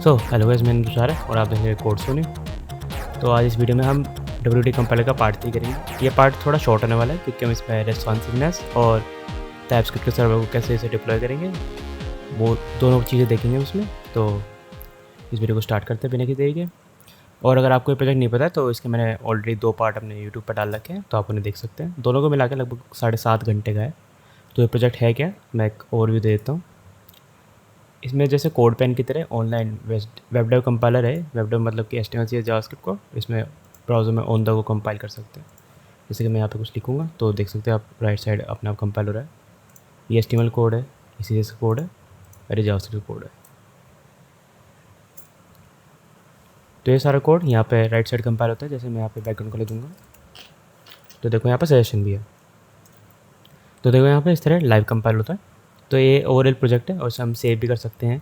Hello guys, मैं तुषार है और आप देख रहे हैं कोड सोनी। तो आज इस वीडियो में हम WD कंपाइलर का पार्ट 3 करेंगे। ये पार्ट थोड़ा शॉर्ट होने वाला है क्योंकि हम इसमें रेस्पॉन्सिवनेस और टाइपस्क्रिप्ट के सर्वर को कैसे इसे डिप्लॉय करेंगे वो दोनों चीज़ें देखेंगे उसमें। तो इस वीडियो को स्टार्ट करते हैं बिना किसी देरी के। और अगर आपको ये प्रोजेक्ट नहीं पता है तो इसके मैंने ऑलरेडी 2 पार्ट अपने यूट्यूब पर डाल रखे हैं, तो आप उन्हें देख सकते हैं। दोनों को मिला के लगभग 7.5 घंटे का है। तो ये प्रोजेक्ट है क्या, मैं एक ओवरव्यू दे देता हूँ। इसमें जैसे कोड पेन की तरह ऑनलाइन वेब डेव कंपाइलर है। वेब डेव मतलब कि HTML CSS जावास्क्रिप्ट को इसमें ब्राउज़र में ऑन द गो कंपाइल कर सकते हैं। जैसे कि मैं यहाँ पे कुछ लिखूँगा तो देख सकते हैं आप, राइट साइड अपने आप कंपाइल हो रहा है। ये HTML कोड है, ये CSS कोड है और ये जावास्क्रिप्ट कोड है। तो ये सारा कोड यहाँ पे राइट साइड कंपाइल होता है। जैसे मैं यहाँ पे बैकग्राउंड को ले दूँगा तो देखो यहाँ पर सजेशन भी है। तो देखो यहाँ पे इस तरह लाइव कंपाइल होता है। तो ये ओवरऑल प्रोजेक्ट है और इसे हम सेव भी कर सकते हैं।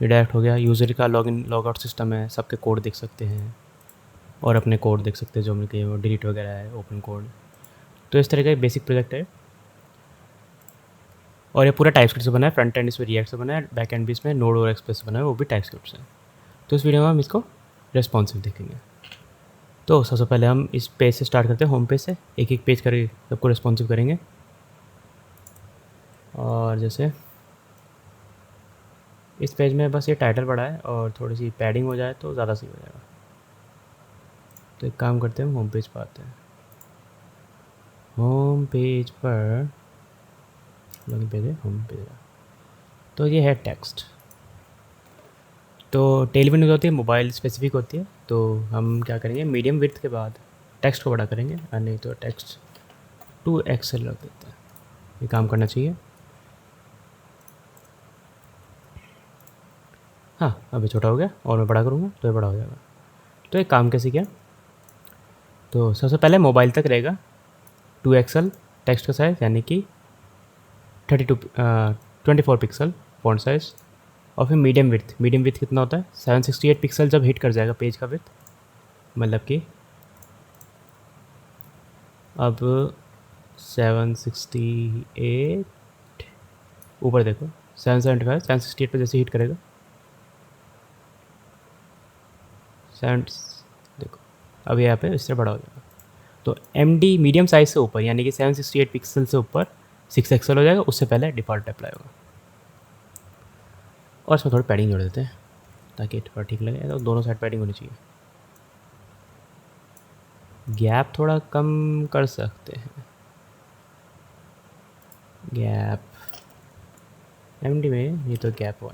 ये डायरेक्ट हो गया। यूज़र का लॉगिन लॉगआउट सिस्टम है, सबके कोड देख सकते हैं और अपने कोड देख सकते हैं जो हमने किए वो डिलीट वगैरह है, ओपन कोड। तो इस तरह का बेसिक प्रोजेक्ट है और ये पूरा टाइपस्क्रिप्ट से बना है। फ्रंट एंड इसमें रिएक्ट से बना है, बैक एंड भी इसमें नोड और एक्सप्रेस से बना है, वो भी टाइपस्क्रिप्ट से। तो इस वीडियो में हम इसको रेस्पॉन्सिव देखेंगे। तो सबसे पहले हम इस पेज से स्टार्ट करते हैं, होम पेज से। एक एक पेज करके सबको रेस्पॉन्सिव करेंगे। और जैसे इस पेज में बस ये टाइटल पड़ा है और थोड़ी सी पैडिंग हो जाए तो ज़्यादा सही हो जाएगा। तो एक काम करते हैं, होम पेज पर आते हैं। होम पेज पर लॉगिन पेज है, होम पेज है। तो ये है टेक्स्ट। तो टेलीविजन होती है, मोबाइल स्पेसिफिक होती है। तो हम क्या करेंगे, मीडियम विड्थ के बाद टेक्स्ट को बड़ा करेंगे, और नहीं तो टेक्स्ट 2XL रख देते हैं। ये काम करना चाहिए। हाँ, अभी छोटा हो गया और मैं बड़ा करूँगा तो ये बड़ा हो जाएगा। तो एक काम कैसे किया, तो सबसे पहले मोबाइल तक रहेगा 2XL टेक्स्ट का साइज़, यानी कि 24 पिक्सल फॉन्ट साइज़। और फिर मीडियम विड्थ कितना होता है, 768 पिक्सल जब हिट कर जाएगा पेज का विड्थ, मतलब कि अब 768 ऊपर देखो, 775 768 पर जैसे हिट करेगा 7 देखो, अब यहाँ पे इससे बड़ा हो जाएगा। तो MD मीडियम साइज़ से ऊपर, यानी कि 768 पिक्सल से ऊपर 6XL हो जाएगा, उससे पहले डिफ़ॉल्ट अप्लाई होगा। और इसमें थोड़ी पैडिंग जोड़ देते हैं ताकि थोड़ा ठीक लगे। तो दोनों साइड पैडिंग होनी चाहिए। गैप थोड़ा कम कर सकते हैं, गैप MD में, ये तो गैप 1।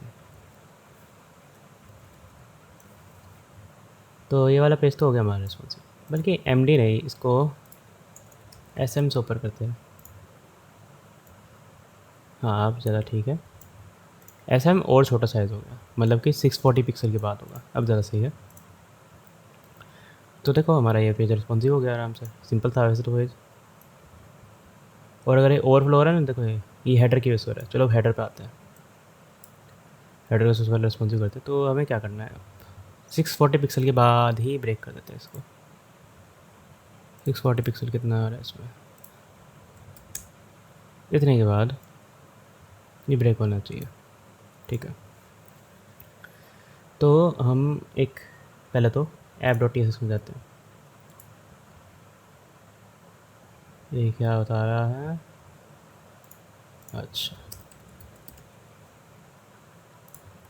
तो ये वाला पेज तो हो गया हमारा रिस्पॉन्सिव, बल्कि MD नहीं, इसको SM से ऊपर करते हैं। हाँ, अब ज़्यादा ठीक है। SM और छोटा साइज़ हो गया, मतलब कि 640 पिक्सल के बाद होगा, अब ज़्यादा सही है। तो देखो हमारा ये पेज रिस्पॉन्सिव हो गया आराम से। सिंपल था वैसे तो पेज। और अगर ये ओवरफ्लो हो रहा है ना, देखो ये हेडर की वजह से हो रहा है। चलो अब हेडर पे आते हैं। हेडर को सबसे पहले रिस्पॉन्सिव करते हैं। तो हमें क्या करना है, 640 पिक्सल के बाद ही ब्रेक कर देते हैं इसको। 640 पिक्सल कितना आ रहा है इसमें, इतने के बाद ये ब्रेक होना चाहिए, ठीक है। तो हम एक पहले तो app.txt में जाते हैं। ये क्या बता रहा है, अच्छा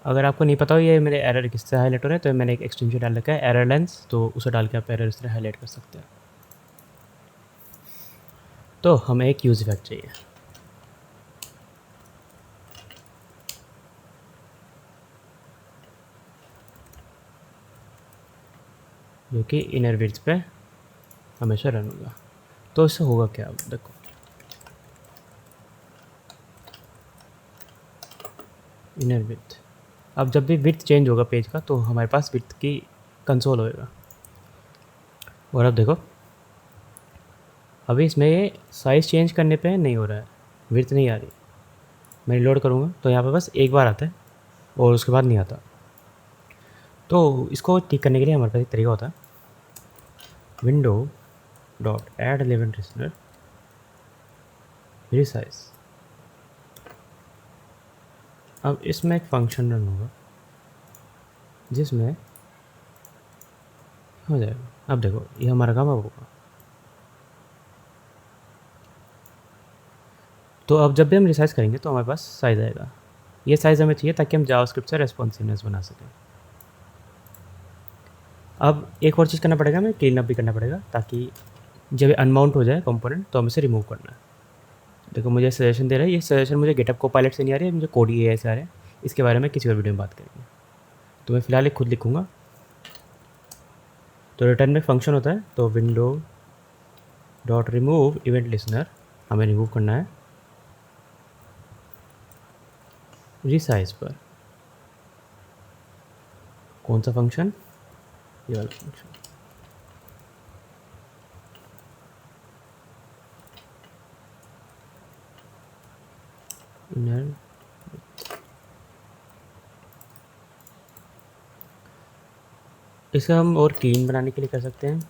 अगर आपको नहीं पता हो ये मेरे एरर किससे हाईलाइट हो रहे हैं, तो मैंने एक एक्सटेंशन डाल रखा है एरर लेंस, तो उसे डाल के आप एरर इस तरह हाईलाइट कर सकते हैं। तो हमें एक यूज इफेक्ट चाहिए, जो कि इनर विड्थ पे हमेशा रन होगा। तो इससे होगा क्या, अब देखो इनर विड्थ, अब जब भी विड्थ चेंज होगा पेज का तो हमारे पास विड्थ की कंसोल होएगा। और अब देखो, अभी इसमें ये साइज़ चेंज करने पे नहीं हो रहा है, विड्थ नहीं आ रही। मैं रिलोड करूँगा तो यहाँ पे बस एक बार आता है और उसके बाद नहीं आता। तो इसको ठीक करने के लिए हमारे पास एक तरीका होता है, window.add11 resize। अब इसमें एक फंक्शन रन होगा जिसमें हो जाएगा। अब देखो ये हमारा काम अब होगा। तो अब जब भी हम रिसाइज करेंगे तो हमारे पास साइज़ आएगा। ये साइज़ हमें चाहिए ताकि हम जावास्क्रिप्ट से रेस्पॉन्सिवनेस बना सकें। अब एक और चीज़ करना पड़ेगा, हमें क्लीन अप भी करना पड़ेगा ताकि जब अनमाउंट हो जाए कंपोनेंट तो हमें इसे रिमूव करना है। देखो मुझे सजेशन दे रहा है, ये सजेशन मुझे गिटहब कोपायलट से नहीं आ रही है, मुझे कोड एआई से आ रहे हैं। इसके बारे में किसी और वीडियो में बात करेंगे। तो मैं फ़िलहाल एक खुद लिखूँगा। तो रिटर्न में फंक्शन होता है, तो window dot remove event listener हमें रिमूव करना है रिसाइज पर। कौन सा फंक्शन? ये वाला फंक्शन। इनर इसे हम और क्लीन बनाने के लिए कर सकते हैं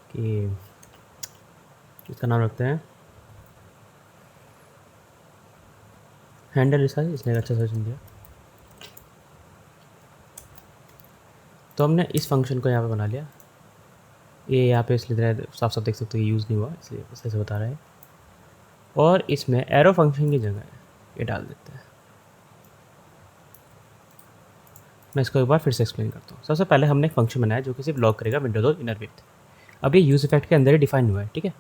कि इसका नाम रखते हैं हैंडल रिसाइज। इसने एक अच्छा सजेशन दिया। तो हमने इस फंक्शन को यहाँ पे बना लिया। ये यहाँ पे इसलिए साफ साफ देख सकते हो, ये यूज़ नहीं हुआ इसलिए ऐसे बता रहा है। और इसमें एरो फंक्शन की जगह ये डाल देते हैं। मैं इसको एक बार फिर से एक्सप्लेन करता हूँ। सबसे पहले हमने एक फंक्शन बनाया जो कि सिर्फ लॉक करेगा विंडो डोर इनर विड्थ। अब ये यूज इफेक्ट के अंदर ही डिफाइन हुआ है, ठीक है।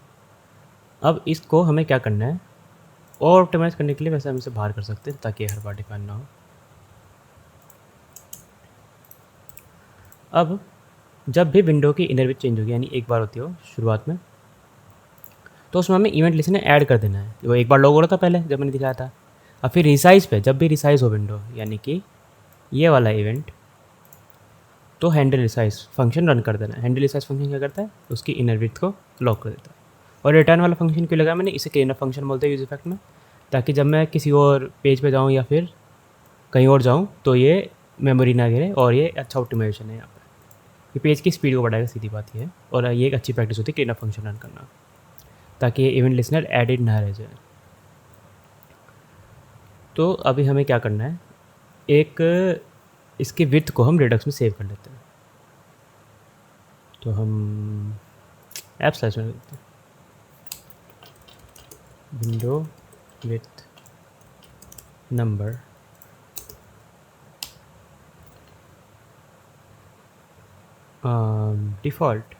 अब इसको हमें क्या करना है, और ऑप्टिमाइज़ करने के लिए वैसे हम इसे बाहर कर सकते हैं ताकि हर बार डिफाइन ना हो। अब जब भी विंडो की इनर विड्थ चेंज होगी, यानी एक बार होती हो शुरुआत में, तो उसमें हमें इवेंट लिस्टनर ऐड कर देना है। वो एक बार लॉग हो रहा था पहले जब मैंने दिखाया था। अब फिर रिसाइज पे जब भी रिसाइज हो विंडो, यानी कि ये वाला इवेंट, तो हैंडल रिसाइज फंक्शन रन कर देना है। हैंडल रिसाइज फंक्शन क्या करता है, उसकी इनर विड्थ को लॉक कर देता है। और रिटर्न वाला फंक्शन क्यों लगा मैंने, इसे क्लीन अप फंक्शन बोलते हैं यूज इफेक्ट में, ताकि जब मैं किसी और पेज पे जाऊँ या फिर कहीं और जाऊँ तो ये मेमोरी ना गिरे। और ये अच्छा ऑप्टिमाइजेशन है यहाँ पर, ये पेज की स्पीड को बढ़ाएगा, सीधी बात ये है। और ये एक अच्छी प्रैक्टिस होती है क्लीन अप फंक्शन रन करना, ताकि ये इवेंट लिसनर एडिड ना रह जाए। तो अभी हमें क्या करना है, एक इसकी विड्थ को हम रेडक्स में सेव कर लेते हैं। तो हम ऐप स्लाइस में करते हैं विंडो विथ नंबर डिफ़ॉल्ट।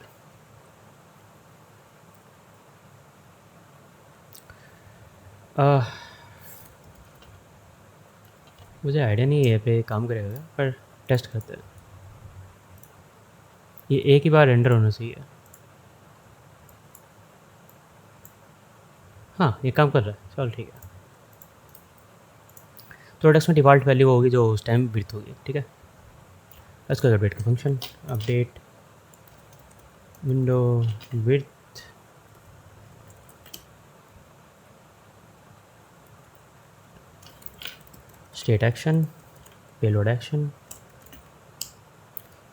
मुझे आइडिया नहीं है पे काम करेगा, पर टेस्ट करते हैं। ये एक ही बार रेंडर होना चाहिए। हाँ ये काम कर रहा है, चल ठीक है। तो रेडक्स में डिफ़ॉल्ट वैल्यू होगी जो उस टाइम विड्थ होगी, ठीक है। इसको अपडेट का function update window width state action payload action,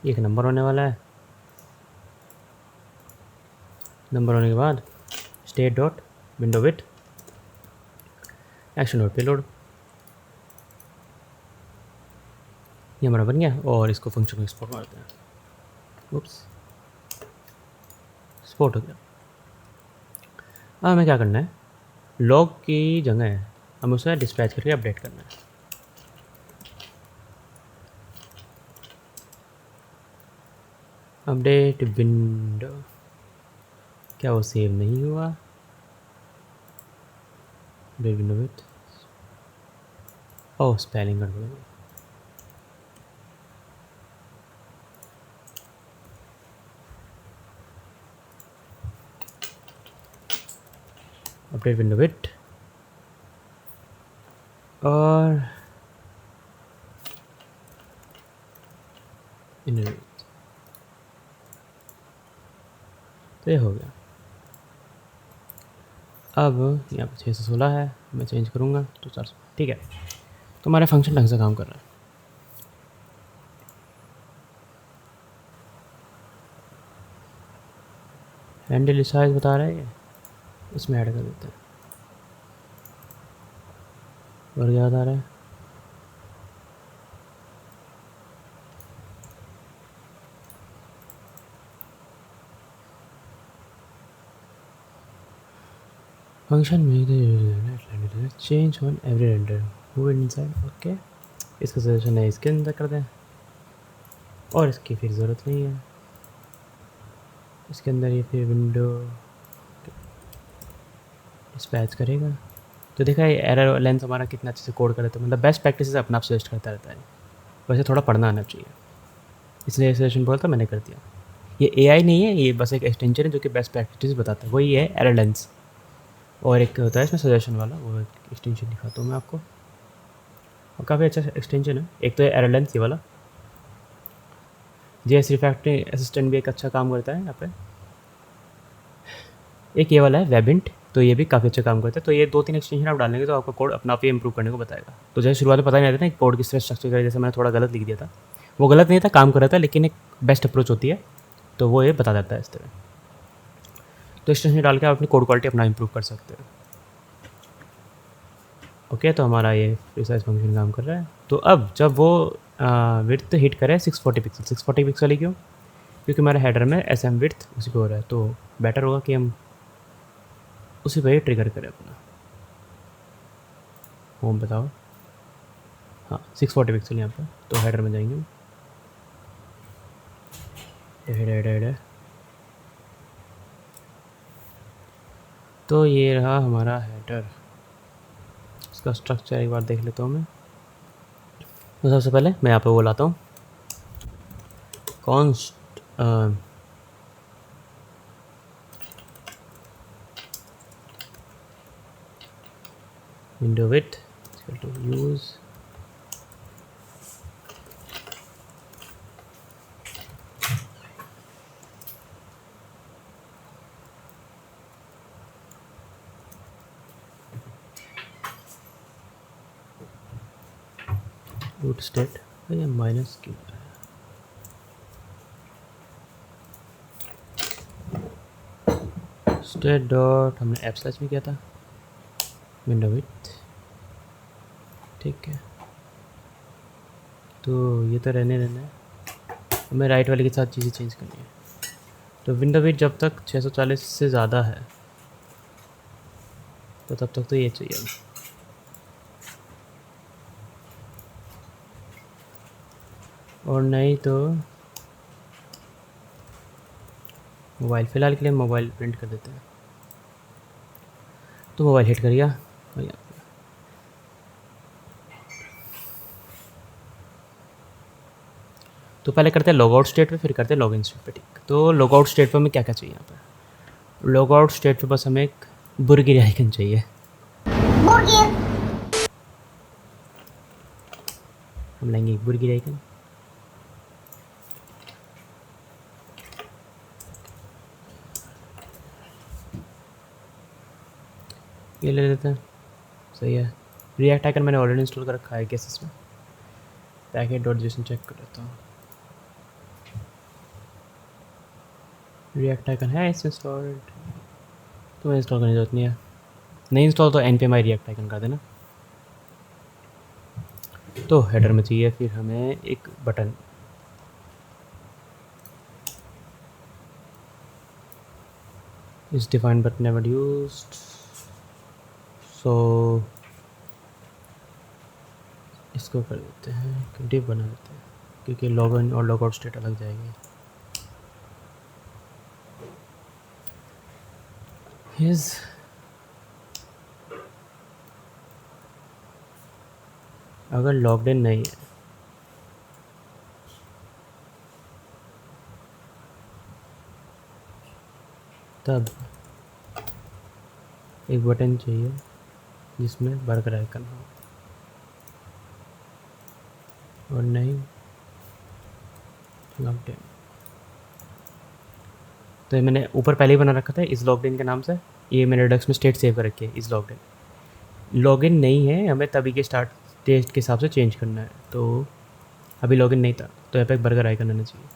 एक नंबर होने वाला है। नंबर होने के बाद state dot window width action dot payload, ये हमारा बन गया। और इसको फंक्शन को एक्सपोर्ट मारते हैं। उप्स, एक्सपोर्ट हो गया। अब हमें क्या करना है, लॉग की जगह है हमें उसे डिस्पैच करके अपडेट करना है। अपडेट विंडो, क्या वो सेव नहीं हुआ? Update window with, oh spelling गड़बड़ हो गई। अपडेट विंडो विथ और इनर, तो ये हो गया। अब यहाँ पे 616 है, मैं चेंज करूँगा तो 400, ठीक है। तो हमारा फंक्शन ढंग से काम कर रहा है। हैंडल साइज बता रहा है ये, इसमें ऐड कर देते हैं। और क्या बता रहा है, फंक्शन में change on every render move inside. Okay, इसका सजेशन है इसके अंदर कर दें और इसकी फिर ज़रूरत नहीं है। इसके अंदर ये फिर विंडो डिस्पैच करेगा। तो देखा ये एरर लेंस हमारा कितना अच्छे से कोड कर देता है, मतलब बेस्ट प्रैक्टिस अपना आप सजेस्ट करता रहता है। वैसे थोड़ा पढ़ना आना चाहिए, इसलिए सजेशन बोलता मैंने कर दिया। ये एआई नहीं है, ये बस एक एक्सटेंशन है जो कि बेस्ट प्रैक्टिस बताता है, वही है एरर लेंस। और एक होता है इसमें सजेशन वाला, वो एक्सटेंशन दिखाता हूँ मैं आपको, और काफ़ी अच्छा एक्सटेंशन है। एक तो है एरर लेंस ये वाला, जेएस रिफैक्टरिंग असिस्टेंट भी एक अच्छा काम करता है यहाँ पे। एक ये वाला है वेबिंट, तो ये भी काफ़ी अच्छा काम करता है। तो ये 2-3 एक्सटेंशन आप डालेंगे तो आपका कोड अपना आप ही इंप्रूव करने को बताएगा। तो जैसे शुरुआत में पता नहीं रहता ना कोड किस तरह स्ट्रक्चर करें, जैसे मैंने थोड़ा गलत लिख दिया था, वो गलत नहीं था, काम कर रहा था, लेकिन एक बेस्ट अप्रोच होती है तो वो ये बता देता है इस तरह। तो एक्सटेंशन डाल के आप अपनी कोड क्वालिटी अपना इंप्रूव कर सकते हो। ओके, तो हमारा ये प्रीसाइज फंक्शन काम कर रहा है। तो अब जब वो विड्थ हिट करे 640 पिक्सल, 640 पिक्सल ही क्यों? क्योंकि हमारे हेडर में एस एम विड्थ उसी पे हो रहा है, तो बेटर होगा कि हम उसी पे ही ट्रिगर करें अपना। होम बताओ, हाँ 640 पिक्सल यहाँ पर। तो हेडर में जाएंगे, हेडर तो ये रहा हमारा हेडर। इसका स्ट्रक्चर एक बार देख लेता हूँ मैं। तो सबसे पहले मैं यहाँ पे वो लाता हूँ const window width to use root state या माइनस क्यों स्टेट डॉट हमने एप स्लैश में किया था विंडो विड्थ, ठीक है। तो ये तो रहने देना है, हमें राइट वाले के साथ चीज़ें चेंज करनी है। तो विंडो विड्थ जब तक 640 से ज़्यादा है तो तब तक तो ये चाहिए। और नहीं तो मोबाइल, फ़िलहाल के लिए मोबाइल प्रिंट कर देते हैं। तो मोबाइल हिट करिए तो पहले करते हैं लॉग आउट स्टेट पे, फिर करते हैं लॉग इन स्टेट पे, ठीक। तो लॉग आउट स्टेट पे हमें क्या क्या चाहिए यहाँ पर? लॉग आउट स्टेट पे बस हमें एक बुरगिरी आइकन चाहिए। हम लेंगे एक बुरगिरी आइकन, ये ले लेते हैं, सही है। रिएक्ट आइकन मैंने ऑलरेडी इंस्टॉल कर रखा है कैसे इसमें, पैकेट डॉट जेसन चेक कर लेता हूँ। रिएक्ट आइकन है इसमें इंस्टॉल्ड, तो इंस्टॉल करने की जरूरत नहीं है। नहीं इंस्टॉल तो npmi रिएक्ट आइकन कर देना। तो हेडर में चाहिए फिर हमें एक बटन, इस डिफाइन बटन नेवर यूज्ड, सो इसको कर देते हैं डिव बना देते हैं, क्योंकि लॉग इन और लॉग आउट स्टेट अलग जाएगी। इस अगर लॉग्ड इन नहीं है तब एक बटन चाहिए जिसमें बर्गर आइकन हो, और नहीं लॉग्ड इन। तो ये मैंने ऊपर पहले ही बना रखा था इस लॉग्ड इन के नाम से, ये मैंने डक्स में स्टेट सेव कर रखी है इस लॉग्ड इन। लॉगिन नहीं है, हमें तभी के स्टार्ट टेस्ट के हिसाब से चेंज करना है। तो अभी लॉगिन नहीं था तो यहाँ पे एक बर्गर आइकन आना चाहिए,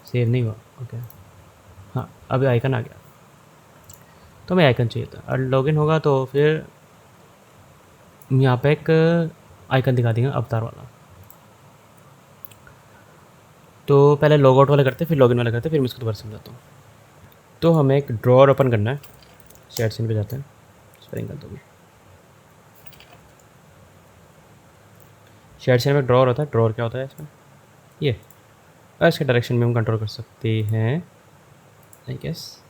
सेव नहीं हुआ, ओके हाँ अभी आइकन आ गया। तो हमें आइकन चाहिए था, और लॉगिन होगा तो फिर यहाँ पे एक आइकन दिखा देंगे अवतार वाला। तो पहले लॉग आउट वाला करते फिर लॉगिन वाला करते, फिर मैं इसको दोबारा समझाता हूँ। तो हमें एक ड्रॉअर ओपन करना है, शेयर सीन पे जाते हैं, स्पेलिंग कर दोगे। शेयर सीन में ड्रॉर होता है, ड्रॉर क्या होता है इसमें, ये और इसके डायरेक्शन में हम कंट्रोल कर सकते हैं आई गेस।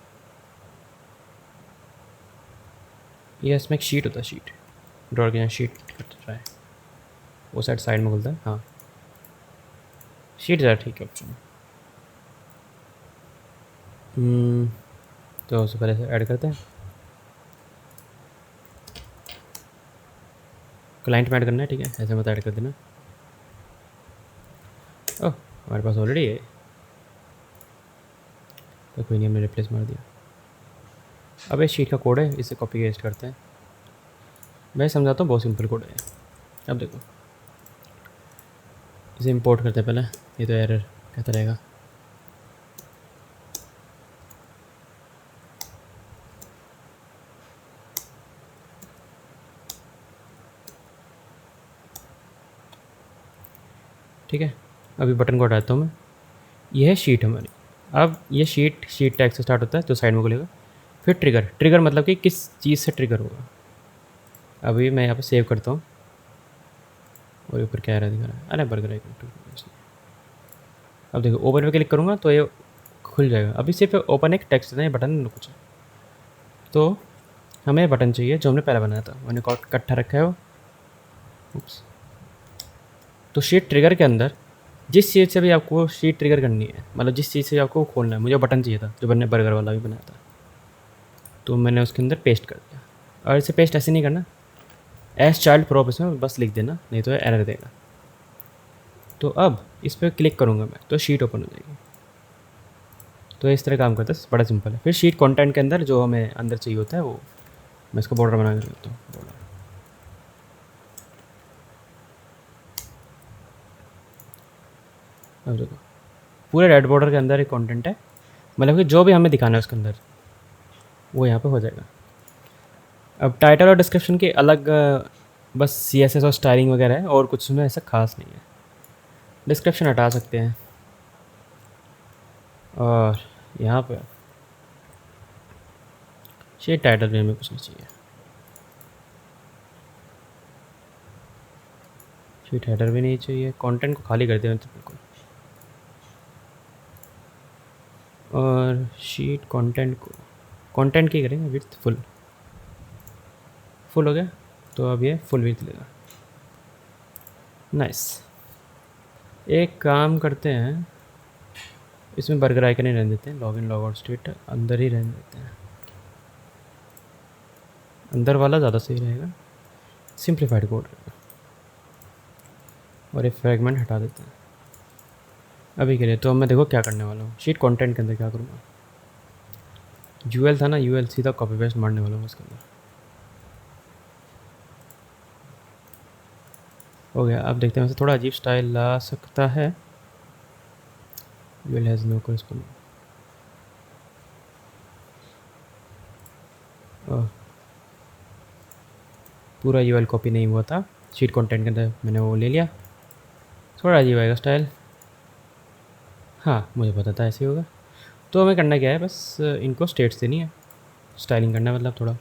ये इसमें एक शीट होता है, शीट ड्रॉर के यहाँ शीट करता है, वो साइड में खुलता है। हाँ शीट ज़रा ठीक है ऑप्शन। तो उससे पहले से ऐड करते हैं, क्लाइंट में ऐड करना है, ठीक है, ऐसे मत ऐड कर देना। ओह हमारे पास ऑलरेडी है, तो कोई नहीं, हमने रिप्लेस मार दिया। अब इस शीट का कोड है, इसे कॉपी पेस्ट करते हैं। मैं समझाता हूँ, बहुत सिंपल कोड है। अब देखो इसे इंपोर्ट करते हैं पहले, ये तो एरर कहता रहेगा। ठीक है, अभी बटन को हटाता हूँ मैं, यह है शीट हमारी। अब ये शीट टैग से स्टार्ट होता है, तो साइड में खुलेगा। फिर ट्रिगर मतलब कि किस चीज़ से ट्रिगर होगा। अभी मैं यहाँ पे सेव करता हूँ, और ऊपर क्या दिखा रहा है, अरे बर्गर आइकन। अब देखो ओपन पे क्लिक करूँगा तो ये खुल जाएगा। अभी सिर्फ ओपन एक टेक्स्ट है, बटन कुछ, तो हमें बटन चाहिए जो हमने पहले बनाया था, मैंने इकट्ठा रखा है वो। उप्स। तो शीट ट्रिगर के अंदर जिस चीज़ से भी आपको शीट ट्रिगर करनी है, मतलब जिस चीज़ से आपको खोलना है, मुझे बटन चाहिए था जो मैंने बर्गर वाला भी बनाया था, तो मैंने उसके अंदर पेस्ट कर दिया। और इसे पेस्ट ऐसे नहीं करना, एस चाइल्ड प्रॉप इसमें बस लिख देना, नहीं तो एरर देगा। तो अब इस पर क्लिक करूँगा मैं, तो शीट ओपन हो जाएगी। तो इस तरह काम करता है, बड़ा सिंपल है। फिर शीट कंटेंट के अंदर जो हमें अंदर चाहिए होता है, वो मैं इसको बॉर्डर बना कर देता हूँ, बॉर्डर। अब देखो पूरे रेड बॉर्डर के अंदर एक कंटेंट है, मतलब कि जो भी हमें दिखाना है उसके अंदर वो यहाँ पे हो जाएगा। अब टाइटल और डिस्क्रिप्शन के अलग बस CSS और स्टाइलिंग वगैरह है, और कुछ उसमें ऐसा खास नहीं है। डिस्क्रिप्शन हटा सकते हैं, और यहाँ पे शीट टाइटल भी हमें कुछ नहीं चाहिए, शीट हेडर भी नहीं चाहिए, कंटेंट को खाली कर दें तो बिल्कुल। और शीट कंटेंट की करेंगे विड्थ फुल हो गया, तो अब ये फुल विड्थ लेगा। नाइस। एक काम करते हैं, इसमें बर्गर आइकन ही रहने देते हैं, लॉगिन लॉग आउट स्टेट अंदर ही रहने देते हैं, अंदर वाला ज़्यादा सही रहेगा, सिंप्लीफाइड कोड रहेगा। और ये फ्रैगमेंट हटा देते हैं अभी के लिए। तो मैं देखो क्या करने वाला हूँ, शीट कंटेंट के अंदर क्या करूँगा, UL था ना, UL सीधा कॉपी पेस्ट मारने वाला हूँ इसके अंदर। हो गया। अब देखते हैं, वैसे थोड़ा अजीब स्टाइल ला सकता है। UL हैज़ नो कॉरेस्पॉन्डिंग, पूरा UL कॉपी नहीं हुआ था, शीट कंटेंट के अंदर मैंने वो ले लिया। थोड़ा अजीब आएगा स्टाइल, हाँ मुझे पता था ऐसे ही होगा। तो हमें करना क्या है, बस इनको स्टेट्स देनी है, स्टाइलिंग करना है, मतलब थोड़ा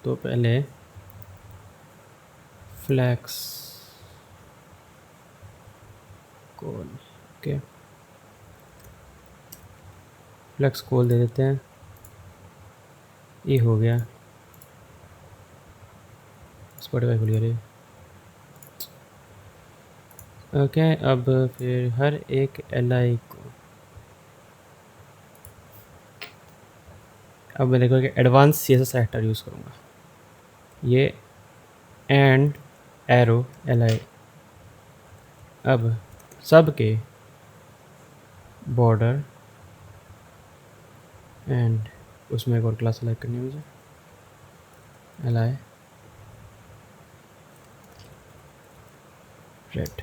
तो पहले फ्लैक्स कोल, ओके फ्लैक्स कोल दे देते हैं, ये हो गया। स्पॉटिफाई खुल गया। ओके अब फिर हर एक LI को, अब मैं देखो कि एडवांस CSS एक्टर यूज़ करूँगा, ये एंड एरो LI। अब सब के बॉर्डर एंड उसमें एक और क्लास सेलेक्ट करनी है मुझे, LI रेड।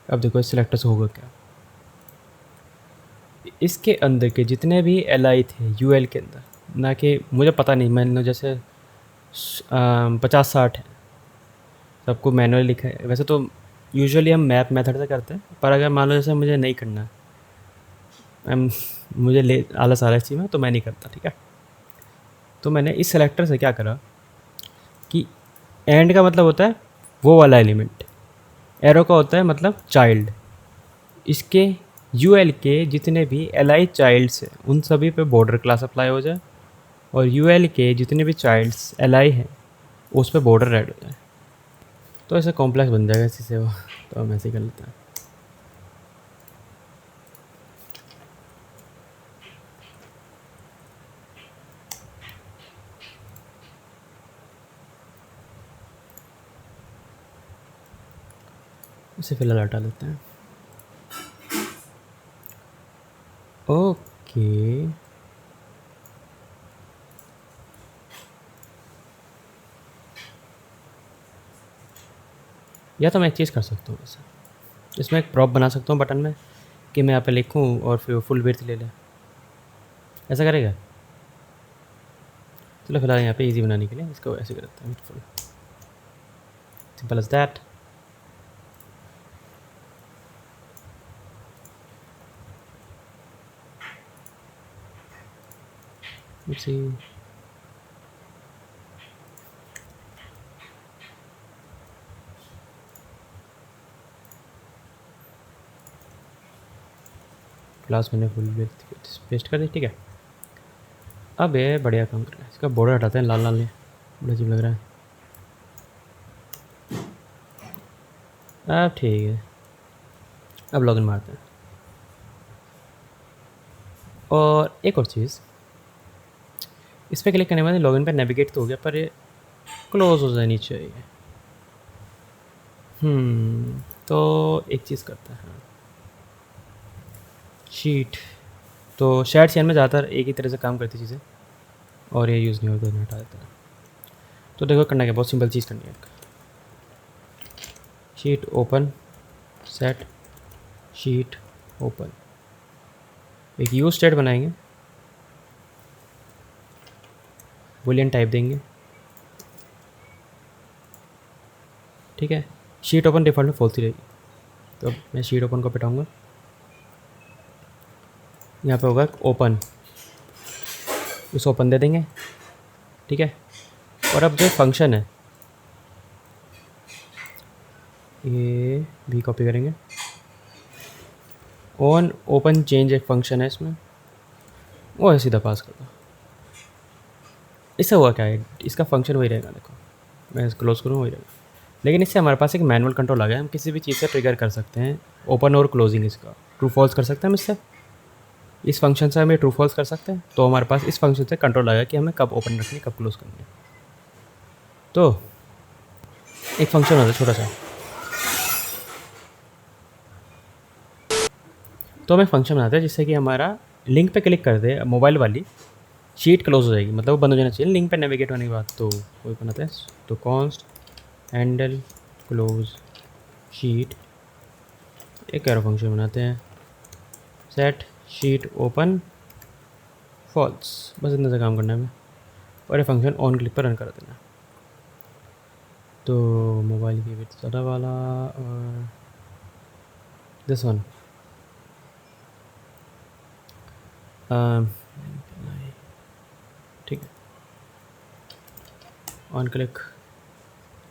अब देखो इस सिलेक्टर से होगा क्या, इसके अंदर के जितने भी LI थे UL के अंदर, ना कि मुझे पता नहीं, मैंने जैसे 50-60 है, सबको मैनुअली लिखा है। वैसे तो यूजुअली हम मैप मेथड से करते हैं, पर अगर मान लो जैसे मुझे नहीं करना, मुझे ले आलस आ रहा है इस चीज़ में, तो मैं नहीं करता, ठीक है। तो मैंने इस सेलेक्टर से क्या करा कि एंड का मतलब होता है वो वाला एलिमेंट, एरो का होता है मतलब चाइल्ड। इसके यूएल के जितने भी एलाई चाइल्ड्स हैं उन सभी पे बॉर्डर क्लास अप्लाई हो जाए, और यूएल के जितने भी चाइल्ड्स एलाई हैं उस पर बॉर्डर ऐड हो जाए। तो ऐसा कॉम्प्लेक्स बन जाएगा इसी से वो, तो हम ऐसे ही कर लेते हैं। इसे फिलहाल हटा लेते हैं। ओके, या तो मैं एक चीज़ कर सकता हूँ वैसे, इसमें एक प्रॉप बना सकता हूँ बटन में कि मैं यहाँ पे लिखूँ और फिर फुल विड्थ ले लें। ऐसा करेगा? चलो फिलहाल यहाँ पे इजी बनाने के लिए इसको ऐसे करते हैं, full, simple as that. C class मैंने फुल विड्थ पेस्ट कर दी, ठीक है। अब ये बढ़िया काम कर रहा है। इसका बॉर्डर हटाते हैं, लाल लाल नहीं, बड़ा अजीब लग रहा है। अब ठीक है, अब लॉगिन मारते हैं। और एक और चीज़, इस पर क्लिक करने के बाद लॉगिन पे नेविगेट तो हो गया, पर ये क्लोज हो जानी चाहिए। तो एक चीज़ करते हैं, शीट। तो शेयर चेन में ज़्यादातर एक ही तरह से काम करती चीज़ें, और ये यूज़ नहीं होता, तो हटा देता है। तो देखो करना क्या, बहुत सिंपल चीज़ करनी है। Sheet open, set sheet open, एक यूज स्टेट बनाएंगे, बूलियन टाइप देंगे, ठीक है। शीट ओपन डिफ़ॉल्ट में फॉल्स ही रहेगी, तो मैं शीट ओपन को पिटाऊँगा, यहाँ पे होगा ओपन, उस ओपन दे देंगे, ठीक है। और अब जो फंक्शन है ये भी कॉपी करेंगे, ऑन ओपन चेंज एक फंक्शन है इसमें, वो है सीधा पास कर दो। इससे हुआ क्या है, इसका फंक्शन वही रहेगा, देखो मैं इसको क्लोज करूँ वही रहेगा, लेकिन इससे हमारे पास एक मैनुअल कंट्रोल आ गया। हम किसी भी चीज़ से ट्रिगर कर सकते हैं ओपन और क्लोजिंग, इसका ट्रू फॉल्स कर सकते हैं हम इससे, इस फंक्शन से हमें ट्रू फॉल्स कर सकते हैं। तो हमारे पास इस फंक्शन से कंट्रोल आएगा कि हमें कब ओपन रखनी है, कब क्लोज करनी है। तो एक फंक्शन होता है छोटा सा, तो हमें फंक्शन बनाते हैं जिससे कि हमारा लिंक पे क्लिक कर दे मोबाइल वाली शीट क्लोज हो जाएगी, मतलब वो बंद हो जाना चाहिए लिंक पे नेविगेट होने के बाद। तो कोई बनाते हैं, तो कॉन्स्ट हैंडल क्लोज शीट, एक एरो फंक्शन बनाते हैं, सेट शीट ओपन फॉल्स, बस इतना सा काम करना है हमें, और ये फंक्शन ऑन क्लिक पर रन कर देना। तो मोबाइल की विड्थ ज़्यादा वाला, और दिस वन ठीक है, on click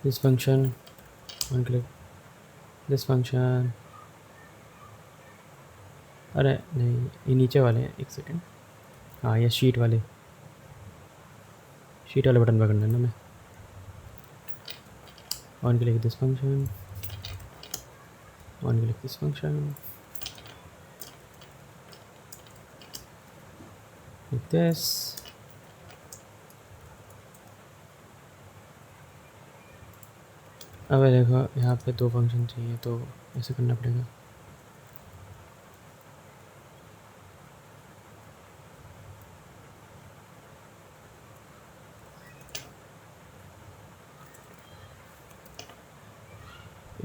this function, on click this function, अरे नहीं ये नीचे वाले हैं, एक सेकेंड, हाँ ये शीट वाले बटन पर करना है ना मैं, on click this function, on click this function, like this, अब देखो यहाँ पे दो फंक्शन चाहिए, तो ऐसे करना पड़ेगा।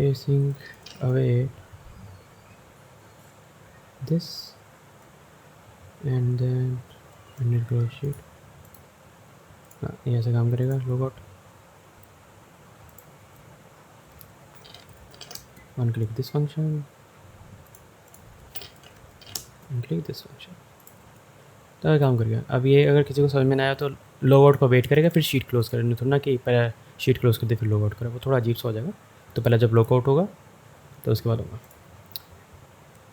async await this and then under close sheet, हाँ ये ऐसे काम करेगा। Logout, on click this function, click this function. तो काम कर गया। अब ये अगर किसी को समझ में ना आया तो लॉग आउट को वेट करेगा, फिर शीट क्लोज करेगा। थोड़ा ना कि पहले शीट क्लोज कर दे फिर लॉग आउट करे, वो थोड़ा अजीब सा हो जाएगा। तो पहले जब लॉग आउट होगा तो उसके बाद होगा।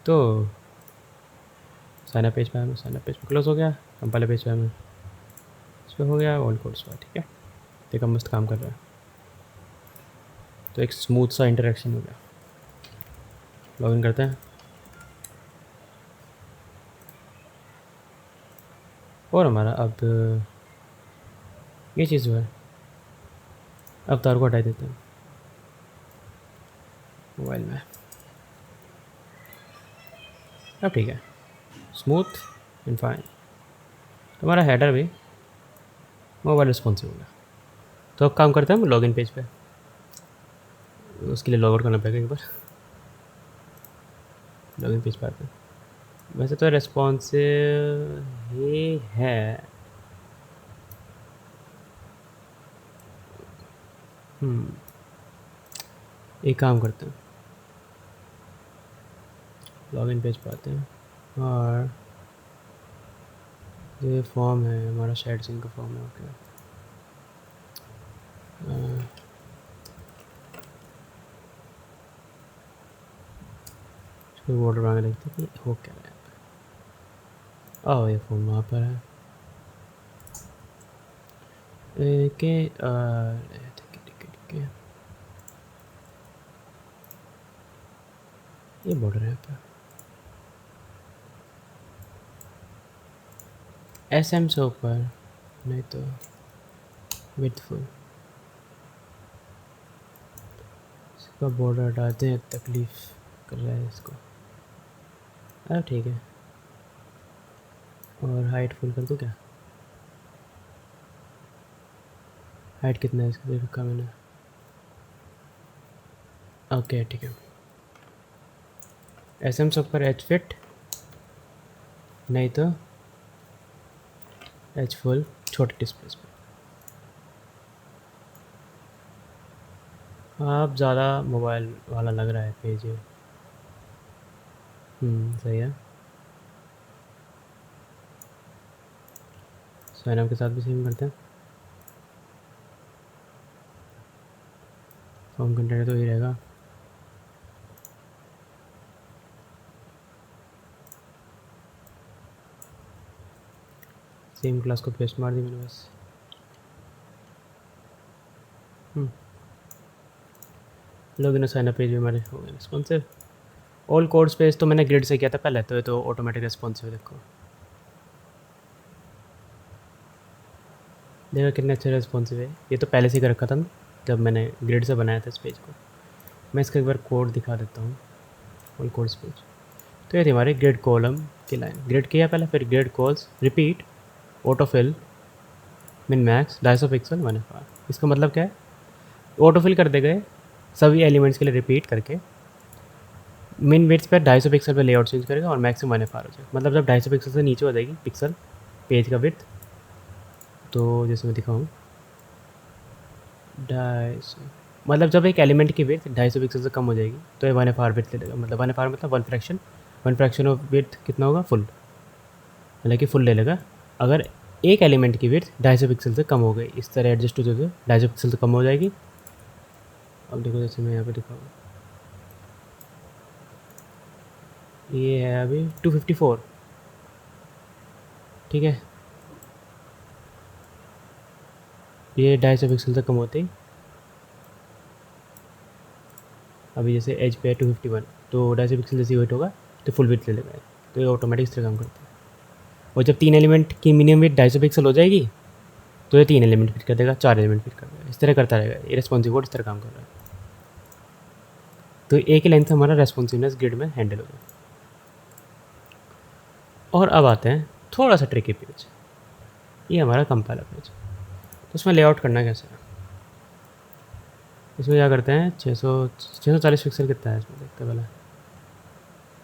तो साइनअप पेज पे आया मैं, साइनअप पेज पे क्लोज हो गया। कंपाइलर पेज पे आया मैं, इस पर हो गया ऑल कोड्स पर। ठीक है, देखा मस्त काम कर रहा है। तो एक स्मूथ सा इंटरेक्शन हो गया। लॉगिन करते हैं और हमारा अब ये चीज़ जो है अवतार को हटा देते हैं मोबाइल में। अब ठीक है, स्मूथ एंड फाइन। तो हमारा हेडर भी मोबाइल रिस्पॉन्सिव होगा। तो अब काम करते हैं हम लॉगिन पेज पे। उसके लिए लॉग आउट करना पड़ेगा एक बार। लॉगिन पेज पर आते हैं। वैसे तो रेस्पॉन्सिव ही है। एक काम करते हैं, लॉगिन पेज पर आते हैं और ये फॉर्म है हमारा, शेड सिंक का फॉर्म है। ओके, इसको बॉर्डर बना के देखते हैं कि हो क्या है। ओह, ये फॉर्म वहाँ पर है के ठीक है, ये बॉर्डर है यहाँ पर। SM से ऊपर नहीं तो विड्थ फुल। इसका बॉर्डर हटाते हैं, तकलीफ कर रहा है इसको। अब ठीक है, और हाइट फुल कर दूँ क्या? हाइट कितना है इसका देख रखा मैंने। ओके ठीक है, SM से ऊपर H फिट नहीं तो H फुल छोटे डिस्प्लेस पे। आप ज़्यादा मोबाइल वाला लग रहा है पेज ये। सही है। साइनअप के साथ भी सेम करते हैं। फॉर्म कंटेंट तो ये रहेगा। सेम क्लास को पेस्ट मार दी मैंने बस। लॉगिन और साइनअप पेज भी हमारे हो गए रिस्पॉन्सिव। ऑल कोड्स पेज तो मैंने ग्रिड से किया था पहले, तो ये तो ऑटोमेटिक रिस्पॉन्सिव। देखो देखो कितने अच्छे रिस्पॉन्सिव है। ये तो पहले से ही कर रखा था ना जब मैंने ग्रिड से बनाया था इस पेज को। मैं इसका एक बार कोड दिखा देता हूँ। ऑल कोड्स पेज तो ये थी हमारी ग्रिड कॉलम की लाइन। ग्रिड किया पहले, फिर grid calls repeat autofill min max 250 pixel 1FR। इसका मतलब क्या है, ऑटोफिल कर दे गए सभी एलिमेंट्स के लिए रिपीट करके। मिन विड्थ पर 250 पिक्सल पे लेआउट चेंज करेगा और मैक्सिमम 1FR हो जाएगा। मतलब जब 250 पिक्सल से नीचे हो जाएगी पिक्सल पेज का विड्थ, तो जैसे मैं दिखाऊँ 250, मतलब जब एक एलिमेंट की विड्थ 250 पिक्सल से कम हो जाएगी तो ये 1FR विड्थ ले लेगा। मतलब 1FR मतलब वन फ्रैक्शन ऑफ विड्थ कितना होगा, फुल, मतलब कि फुल ले लेगा। अगर एक एलिमेंट की विड्थ 250 पिक्सल से कम हो गई, इस तरह एडजस्ट होते हुए 250 पिक्सल से कम हो जाएगी। अब देखो जैसे मैं यहाँ पे दिखाऊँ, ये है अभी 254, ठीक है। ये 250 पिक्सल से कम होते ही अभी जैसे एज पे है 251, तो 250 पिक्सल जैसे वेट होगा तो फुल वेट ले लेगा। तो ये ऑटोमेटिक इस तरह काम करता है। और जब 3 एलिमेंट की मिनिमम वेट 250 पिक्सल हो जाएगी तो ये 3 एलिमेंट फिट कर देगा, 4 एलिमेंट फिट कर देगा। इस तरह करता रहेगा। ये रेस्पॉन्सिव कोड इस तरह काम कर रहा है। तो एक ही लाइन से हमारा रेस्पॉन्सिवनेस ग्रिड में हैंडल हो गया। और अब आते हैं थोड़ा सा ट्रिकी पेज, ये हमारा कंपाइलर पेज। तो उसमें लेआउट करना कैसे है, इसमें क्या करते हैं 640 पिक्सल कितना है इसमें देखते हैं पहले।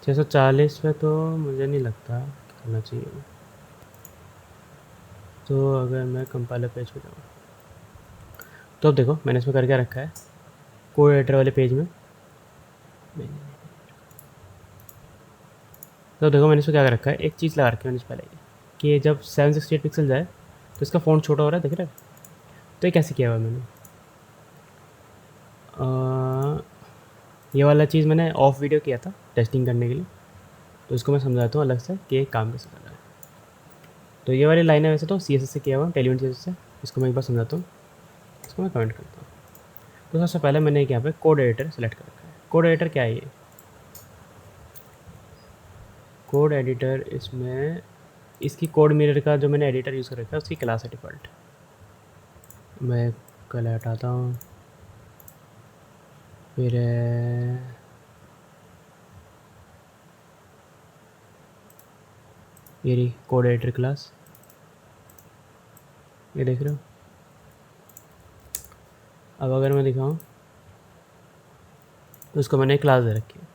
640 पे तो मुझे नहीं लगता करना चाहिए। तो अगर मैं कंपाइलर पेज पे जाऊँ तो अब देखो मैंने इसमें करके रखा है कोड एडिटर वाले पेज में। तो देखो मैंने इसमें क्या कर रखा है, एक चीज़ लगा रखी है मैंने पहले कि जब 768 पिक्सल जाए तो इसका फ़ॉन्ट छोटा हो रहा है, दिख रहा है। तो ये कैसे किया हुआ मैंने, ये वाला चीज़ मैंने ऑफ वीडियो किया था टेस्टिंग करने के लिए, तो इसको मैं समझाता हूँ अलग से कि ये काम कैसे कर रहा है। तो ये वाली लाइन है वैसे तो CSS से किया हुआ, टेलीविजन CSS से। इसको मैं एक बार समझाता हूँ, इसको मैं कमेंट करता हूँ। तो सबसे पहले मैंने एक यहाँ पे कोड एडिटर सेलेक्ट कर रखा है। कोड एडिटर क्या है ये, कोड एडिटर, इसमें इसकी कोड मिरर का जो मैंने एडिटर यूज़ कर रखा है उसकी क्लास है डिफ़ॉल्ट। मैं कल हटाता हूँ, फिर ये रही कोड एडिटर क्लास, ये देख रहे हो। अब अगर मैं दिखाऊँ तो इसको मैंने क्लास दे रखी है,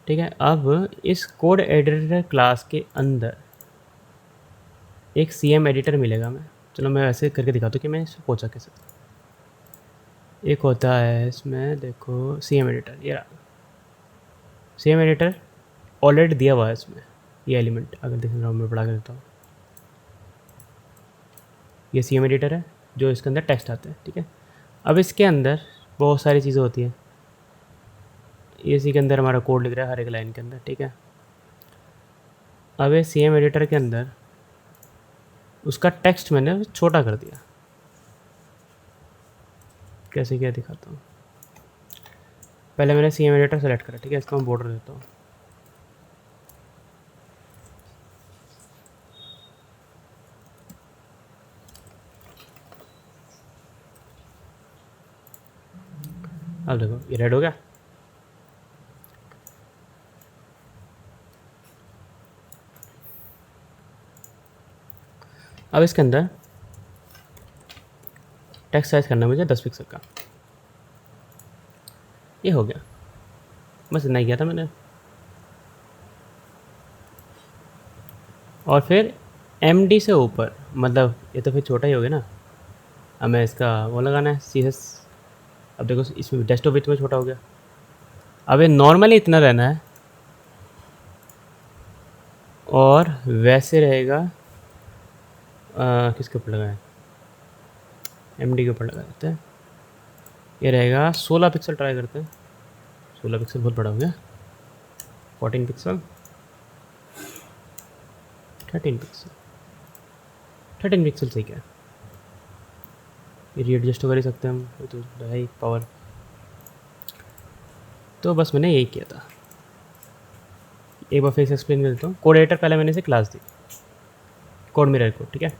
ठीक है। अब इस कोड एडिटर क्लास के अंदर एक CM एडिटर मिलेगा। मैं चलो मैं वैसे करके दिखाता हूँ कि मैं इसमें पहुँचा कैसे। एक होता है इसमें देखो CM एडिटर, ये रहा CM एडिटर ऑलरेडी दिया हुआ है इसमें। ये एलिमेंट अगर देख रहा हूँ मैं बढ़ा कर देता हूँ, ये CM एडिटर है जो इसके अंदर टेक्स्ट आते हैं, ठीक है। अब इसके अंदर बहुत सारी चीज़ें होती हैं, इसी के अंदर हमारा कोड लिख रहा है हर एक लाइन के अंदर, ठीक है। अब ये CM एडिटर के अंदर उसका टेक्स्ट मैंने छोटा कर दिया, कैसे क्या दिखाता हूँ। पहले मैंने CM एडिटर सेलेक्ट करा, ठीक है। इसका मैं बॉर्डर देता हूँ, अब देखो ये रेड हो गया। अब इसके अंदर टेक्स्ट साइज करना है मुझे 10 पिक्सल का, ये हो गया, बस इतना ही किया था मैंने। और फिर MD से ऊपर, मतलब ये तो फिर छोटा ही हो गया ना। अब मैं इसका वो लगाना है CS। अब देखो इसमें डेस्कटॉप विथ में छोटा हो गया। अब ये नॉर्मली इतना रहना है और वैसे रहेगा किसके ऊपर लगाए, MD के ऊपर लगा देते हैं। ये रहेगा 16 पिक्सल, ट्राई करते हैं। 16 पिक्सल बहुत बड़ा हो गया, 14 पिक्सल, 13 पिक्सल, 13 पिक्सल से क्या ये रीएडजस्ट कर ही सकते हैं हम, ये तो है ही पावर। तो बस मैंने यही किया था। एक बार फिर से एक्सप्लेन कर देता हूँ। कोड एडिटर पहले मैंने इसे क्लास दी, कोड मिरर को, ठीक है।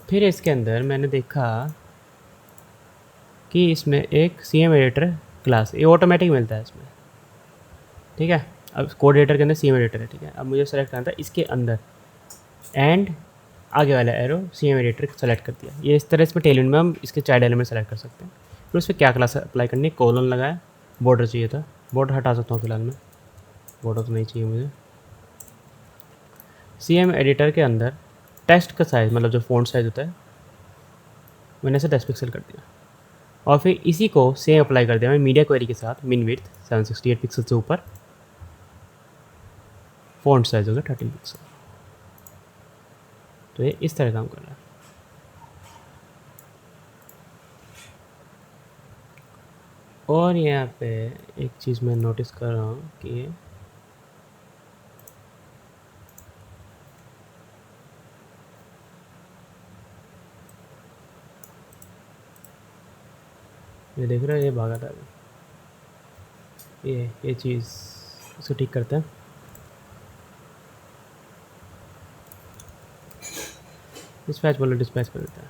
फिर इसके अंदर मैंने देखा कि इसमें एक CM एडिटर क्लास, ये ऑटोमेटिक मिलता है इसमें, ठीक है। अब कोड एडिटर के अंदर CM एडिटर है, ठीक है। अब मुझे सेलेक्ट करना था इसके अंदर एंड आगे वाला एरो CM एडिटर सेलेक्ट कर दिया। ये इस तरह इसमें टेल में हम इसके चाइल्ड एलिमेंट सेलेक्ट कर सकते हैं। फिर उस पर क्या क्लास अप्लाई करनी है, कोलन लगाया, बॉर्डर चाहिए था, बॉर्डर हटा सकता हूँ फिलहाल मैं, बॉर्डर तो नहीं चाहिए मुझे। CM एडिटर के अंदर टेक्स्ट का साइज़, मतलब जो फ़ॉन्ट साइज़ होता है, मैंने इसे 10 पिक्सल कर दिया। और फिर इसी को सेम अप्लाई कर दिया मैं मीडिया क्वेरी के साथ, मिन विड्थ 768 पिक्सल से ऊपर, फ़ॉन्ट साइज़ हो गया 13 पिक्सल। तो ये इस तरह काम कर रहा है। और यहाँ पे एक चीज़ मैं नोटिस कर रहा हूँ कि ये देख रहे हो, ये भागा था अभी, ये चीज़ इसको ठीक करते हैं। डिस्पैच बोलो, डिस्पैच कर देता है।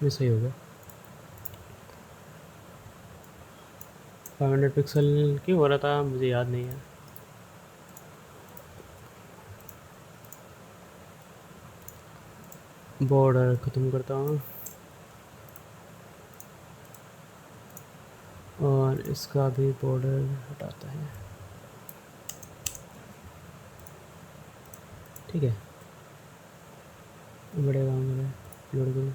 ये सही हो गया। 500 पिक्सल क्यों हो रहा था मुझे याद नहीं है। बॉर्डर ख़त्म करता हूँ और इसका भी बॉर्डर हटाता है। ठीक है, बड़े काम में लोड करूँ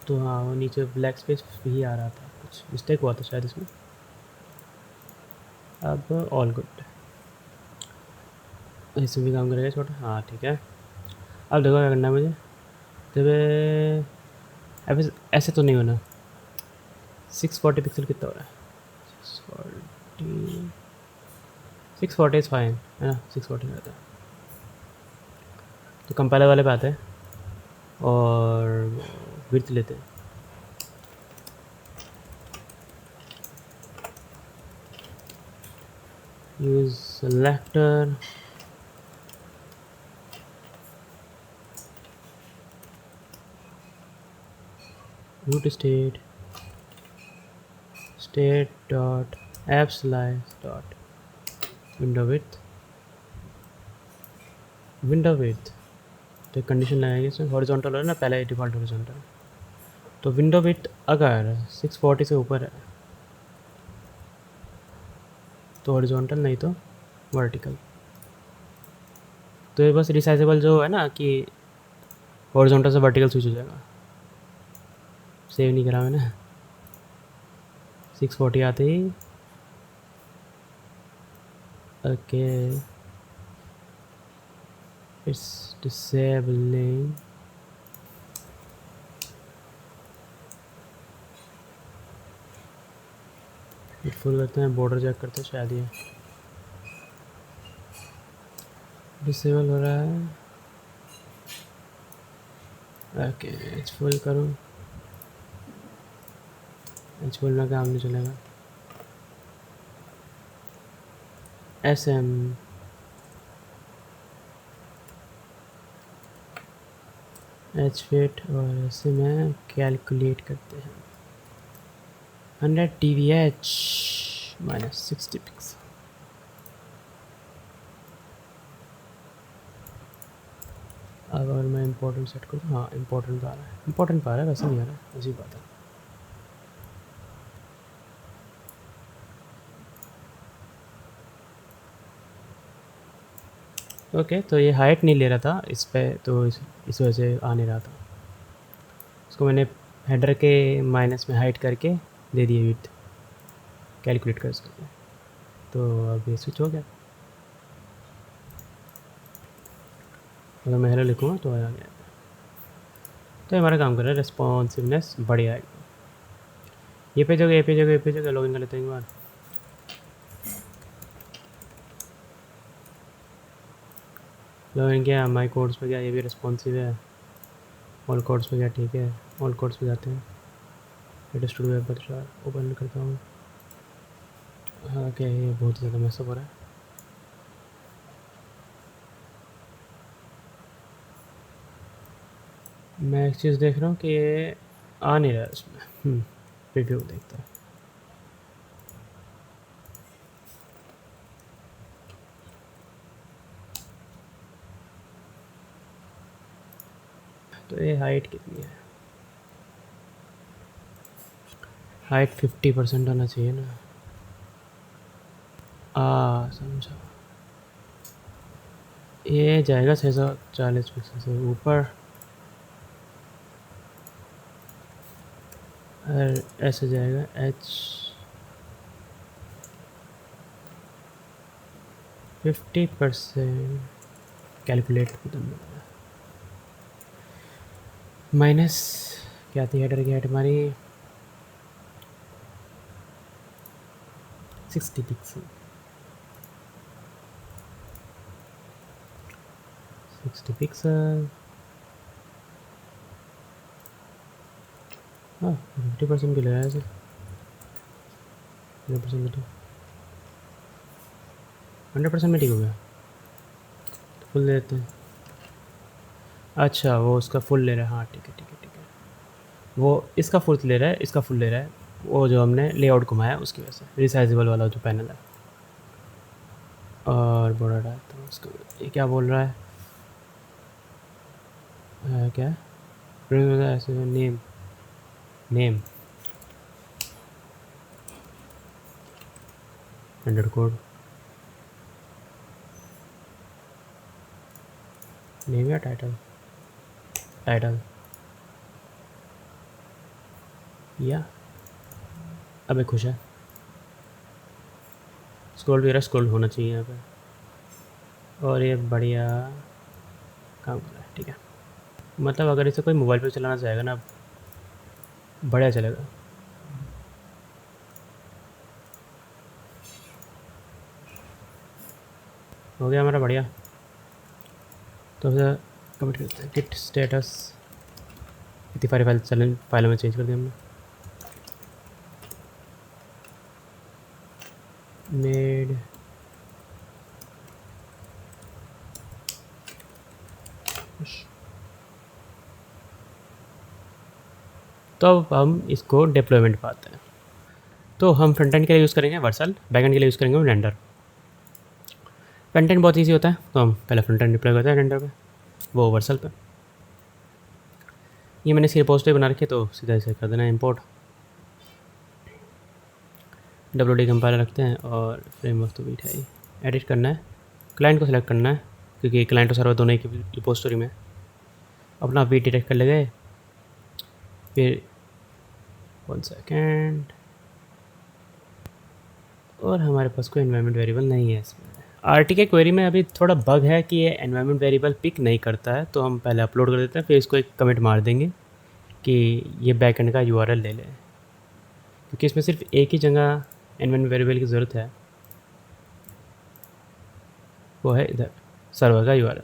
तो हाँ वो नीचे ब्लैक स्पेस भी आ रहा था, कुछ मिस्टेक हुआ था शायद इसमें। अब ऑल गुड, इसमें भी काम करेगा छोटा। हाँ ठीक है, अब देखो क्या करना है मुझे। जब अब ऐसे तो नहीं होना। 640 पिक्सल कितना हो रहा है? 640, 640 इज़ फाइन है ना, 640 रहता है। तो कंपाइलर वाले पे आते हैं और विड्थ लेते हैं। Use selector, root state, state dot app slice dot window width, window width। तो कंडीशन लगाएंगे इसमें, हॉरिजॉन्टल है ना, पहले डिफ़ॉल्ट हॉरिजॉन्टल। तो विंडो विड्थ अगर 640 से ऊपर है तो हॉरिजॉन्टल, नहीं तो वर्टिकल। तो ये बस रिसाइजेबल जो है ना कि हॉरिजॉन्टल से वर्टिकल स्विच हो जाएगा। सेव नहीं करा मैंने, 640 आते ही ओके इट्स डिसेबलिंग। फुल करते हैं, बॉर्डर चेक करते हैं, शायद ये डिसेबल हो रहा है। ओके एच फुल करूँ, एच फुल में काम नहीं चलेगा। एस एम एच फिट और ऐसे में कैलकुलेट करते हैं। 100 TVH माइनस 60 पिक्सल। अगर मैं इम्पोर्टेंट सेट करूँ, हाँ इम्पोर्टेंट पा रहा है, इम्पोर्टेंट पा रहा है, वैसे नहीं आ रहा है, अजीब बात है। ओके तो ये हाइट नहीं ले रहा था इस पे, तो इस वजह से आ नहीं रहा था। इसको मैंने हेडर के माइनस में हाइट करके दे दिए विड्थ, कैलकुलेट कर सकते। तो अब ये स्विच हो गया। अगर मैं हेडर लिखूँगा तो आ गया। तो हमारा काम कर रहा है, रिस्पॉन्सिवनेस बढ़िया है। ये पेज हो गया, ये पेज हो गया, ये पेज हो गया। लॉगिन कर लेते हैं एक बार। लॉगिन किया, माई कोड्स पे गया, ये भी रिस्पॉन्सिव है। ऑल कोड्स पे गया, ठीक है, ऑल कोड्स पे जाते हैं। डेटा स्टूडियो वेब पर ओपन करता हूँ। हाँ क्या ये बहुत ज़्यादा मैसअप हो रहा है। मैं एक चीज़ देख रहा हूँ कि ये आ नहीं रहा है इसमें। प्रीव्यू देखता है। तो ये हाइट कितनी है? हाइट 50% आना चाहिए ना। समझा, ये जाएगा 640 पिक्सल से ऊपर। और ऐसे जाएगा H 50%। कैलकुलेट माइनस क्या थी हेडर की हाइट हमारी? 60 पिक्सल, 60 पिक्सल। हाँ 50% के ले रहा है, 100% 100% में ठीक हो गया। तो फुल ले लेते हैं। अच्छा वो उसका फुल ले रहा है, हाँ ठीक है ठीक है ठीक है। वो इसका फुल ले रहा है, इसका फुल ले रहा है। वो जो हमने लेआउट घुमाया उसकी वजह से, रिसाइजेबल वाला जो पैनल है। और बड़ा डालता हूँ उसका। ये क्या बोल रहा है? क्या ऐसे नेम, नेम अंडरकोड नेम या टाइटल, टाइटल या अबे खुश है। स्क्रॉल वगैरह स्क्रॉल होना चाहिए यहाँ पे, और ये बढ़िया काम कर रहा है। ठीक है, मतलब अगर इसे कोई मोबाइल पे चलाना चाहेगा ना, बढ़िया चलेगा। हो गया हमारा बढ़िया। तो फिर कमिट करते हैं गिट स्टेटस, इतनी सारी फाइल चलें, फाइलों में चेंज कर दिया हमने। मेड तो अब हम इसको डिप्लॉयमेंट पाते हैं। तो हम फ्रंट एंड के लिए यूज़ करेंगे वर्सल, बैक एंड के लिए यूज़ करेंगे रेंडर। फ्रंट एंड बहुत ईजी होता है, तो हम पहले फ्रंट एंड डिप्लॉय करते हैं रेंडर पे, वो वर्सल पे। ये मैंने इसकी रिपोजिटरी बना रखी है, तो सीधा इसे कर देना इंपोर्ट। WD कंपाइलर रखते हैं और फ्रेमवर्क तो बीट है ही। एडिट करना है, क्लाइंट को सिलेक्ट करना है, क्योंकि क्लाइंट और सर्वर दोनों एक रिपोजिटरी में। अपना वी डिटेक्ट कर ले गए, फिर 1 सेकेंड, और हमारे पास कोई एनवायरनमेंट वेरिएबल नहीं है इसमें। RTK क्वेरी में अभी थोड़ा बग है कि ये एनवायरनमेंट वेरिएबल पिक नहीं करता है, तो हम पहले अपलोड कर देते हैं, फिर इसको एक कमेंट मार देंगे कि ये बैकएंड का URL ले लें, क्योंकि इसमें सिर्फ एक ही जगह एनवायरनमेंट वेरिएबल की ज़रूरत है, वो है इधर सर्वर का URL।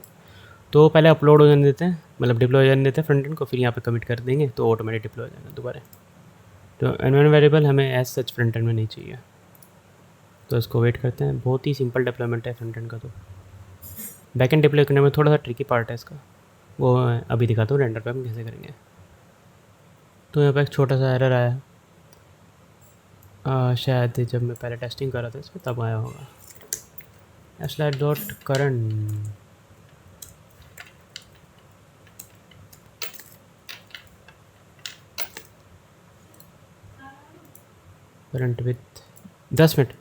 तो पहले अपलोड हो जाने देते हैं, मतलब डिप्लॉय हो जाने देते हैं फ्रंट एंड को, फिर यहाँ पे कमिट कर देंगे तो ऑटोमेटिक डिप्लॉय हो जाएगा दोबारा। तो एनवायरनमेंट वेरिएबल हमें एज सच फ्रंट एंड में नहीं चाहिए, तो इसको वेट करते हैं। बहुत ही सिंपल डिप्लॉयमेंट है फ्रंट एंड का। तो बैक एंड डिप्लॉय करने में थोड़ा सा ट्रिकी पार्ट है इसका, वो मैं अभी दिखाता हूँ रेंडर पे हम कैसे करेंगे। तो यहाँ पे एक छोटा सा एरर आया, शायद जब मैं पहले टेस्टिंग कर रहा था इस पर तब आया होगा। /current current with 10 minute.